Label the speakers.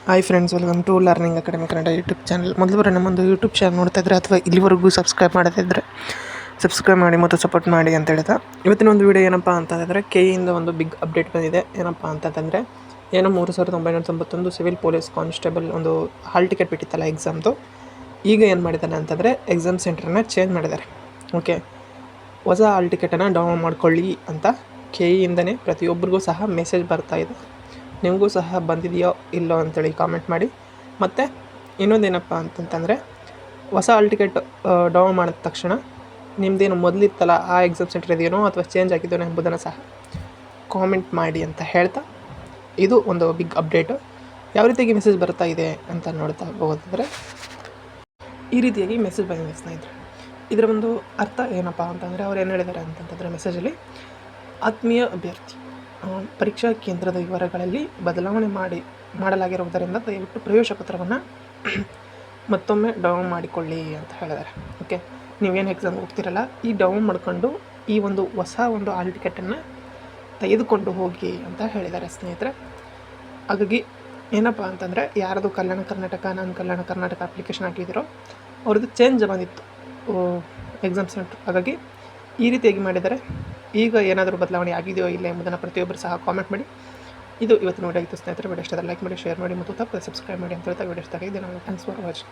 Speaker 1: Hi friends, welcome to learning academy Kannada YouTube channel. ಮೊದಲು ನಮ್ಮೊಂದು YouTube channel ನೋಡ್ತಾ ಇದ್ದರೆ ಅಥವಾ ಇಲ್ಲಿವರೆಗೂ ಸಬ್ಸ್ಕ್ರೈಬ್ ಮಾಡದಿದ್ದರೆ ಸಬ್ಸ್ಕ್ರೈಬ್ ಮಾಡಿ ಮತ್ತು ಸಪೋರ್ಟ್ ಮಾಡಿ ಅಂತ ಹೇಳ್ತಾ, ಇವತ್ತಿನ ಒಂದು ವಿಡಿಯೋ ಏನಪ್ಪ ಅಂತಂದರೆ ಕೆಇಯಿಂದ ಒಂದು ಬಿಗ್ ಅಪ್ಡೇಟ್ ಬಂದಿದೆ. ಏನಪ್ಪ ಅಂತಂದರೆ 3991 ಸಿವಿಲ್ ಪೊಲೀಸ್ ಕಾನ್ಸ್ಟೇಬಲ್ ಒಂದು ಹಾಲ್ ಟಿಕೆಟ್ ಬಿಟ್ಟಿತ್ತಲ್ಲ ಎಕ್ಸಾಮ್ದು, ಈಗ ಏನು ಮಾಡಿದ್ದಾನೆ ಅಂತಂದರೆ ಎಕ್ಸಾಮ್ ಸೆಂಟ್ರನ್ನ ಚೇಂಜ್ ಮಾಡಿದ್ದಾರೆ. ಓಕೆ, ಹೊಸ ಹಾಲ್ ಟಿಕೆಟನ್ನು ಡೌನ್ಲೋಡ್ ಮಾಡ್ಕೊಳ್ಳಿ ಅಂತ ಕೆಇಯಿಂದನೇ ಪ್ರತಿಯೊಬ್ಬರಿಗೂ ಸಹ ಮೆಸೇಜ್ ಬರ್ತಾ ಇದೆ. ನಿಮಗೂ ಸಹ ಬಂದಿದೆಯೋ ಇಲ್ಲೋ ಅಂತೇಳಿ ಕಾಮೆಂಟ್ ಮಾಡಿ. ಮತ್ತು ಇನ್ನೊಂದೇನಪ್ಪ ಅಂತಂತಂದರೆ, ಹೊಸ ಹಾಲ್ ಟಿಕೆಟ್ ಡೌನ್ಲೋಡ್ ಮಾಡಿದ ತಕ್ಷಣ ನಿಮ್ಮದೇನು ಮೊದಲಿತ್ತಲ್ಲ ಆ ಎಕ್ಸಾಮ್ ಸೆಂಟರ್ ಇದೆಯೋ ಅಥವಾ ಚೇಂಜ್ ಆಗಿದೆಯೋ ಎಂಬುದನ್ನು ಸಹ ಕಾಮೆಂಟ್ ಮಾಡಿ ಅಂತ ಹೇಳ್ತಾ, ಇದು ಒಂದು ಬಿಗ್ ಅಪ್ಡೇಟು. ಯಾವ ರೀತಿಯಾಗಿ ಮೆಸೇಜ್ ಬರ್ತಾ ಇದೆ ಅಂತ ನೋಡ್ತಾ ಹೋಗೋದಾದರೆ, ಈ ರೀತಿಯಾಗಿ ಮೆಸೇಜ್ ಬಂದಿದೆ ಸ್ನೇಹಿತರೆ. ಇದರ ಒಂದು ಅರ್ಥ ಏನಪ್ಪ ಅಂತಂದರೆ, ಅವ್ರು ಏನು ಹೇಳಿದ್ದಾರೆ ಅಂತಂತಂದರೆ ಮೆಸೇಜಲ್ಲಿ, ಆತ್ಮೀಯ ಅಭ್ಯರ್ಥಿ, ಪರೀಕ್ಷಾ ಕೇಂದ್ರದ ವಿವರಗಳಲ್ಲಿ ಬದಲಾವಣೆ ಮಾಡಲಾಗಿರುವುದರಿಂದ ದಯವಿಟ್ಟು ಪ್ರವೇಶ ಪತ್ರವನ್ನು ಮತ್ತೊಮ್ಮೆ ಡೌನ್ ಮಾಡಿಕೊಳ್ಳಿ ಅಂತ ಹೇಳಿದ್ದಾರೆ. ಓಕೆ, ನೀವೇನು ಎಕ್ಸಾಮ್ ಹೋಗ್ತಿರಲ್ಲ, ಈ ಡೌನ್ ಮಾಡ್ಕೊಂಡು ಈ ಒಂದು ಹೊಸ ಒಂದು ಹಾಲ್ ಟಿಕೆಟನ್ನು ತೆಗೆದುಕೊಂಡು ಹೋಗಿ ಅಂತ ಹೇಳಿದ್ದಾರೆ ಸ್ನೇಹಿತರೆ. ಹಾಗಾಗಿ ಏನಪ್ಪ ಅಂತಂದರೆ, ಯಾರದು ಕಲ್ಯಾಣ ಕರ್ನಾಟಕ, ನಾನು ಕಲ್ಯಾಣ ಕರ್ನಾಟಕ ಅಪ್ಲಿಕೇಶನ್ ಹಾಕಿದಿರೋ ಅವ್ರದ್ದು ಚೇಂಜ್ ಬಂದಿತ್ತು ಎಕ್ಸಾಮ್ ಸೆಂಟ್ರ್. ಹಾಗಾಗಿ ಈ ರೀತಿಯಾಗಿ ಮಾಡಿದ್ದಾರೆ. ಈಗ ಏನಾದರೂ ಬದಲಾವಣೆ ಆಗಿದೆಯೋ ಇಲ್ಲ ಎಂಬುದನ್ನು ಪ್ರತಿಯೊಬ್ಬರು ಸಹ ಕಾಮೆಂಟ್ ಮಾಡಿ. ಇದು ಇವತ್ತಿನ ವಿಡಿಯೋ ಆಗಿತ್ತು ಸ್ನೇಹಿತರೆ. ವಿಡಿಯೋ ಇಷ್ಟದ ಲೈಕ್ ಮಾಡಿ, ಶೇರ್ ಮಾಡಿ ಮತ್ತು ತಪ್ಪದೆ ಸಬ್ಸ್ಕ್ರೈಬ್ ಮಾಡಿ ಅಂತ ಹೇಳ್ತಾ ವಿಡಿಯೋ ಇಷ್ಟ ಆಗಿದೆ. Thanks for watching.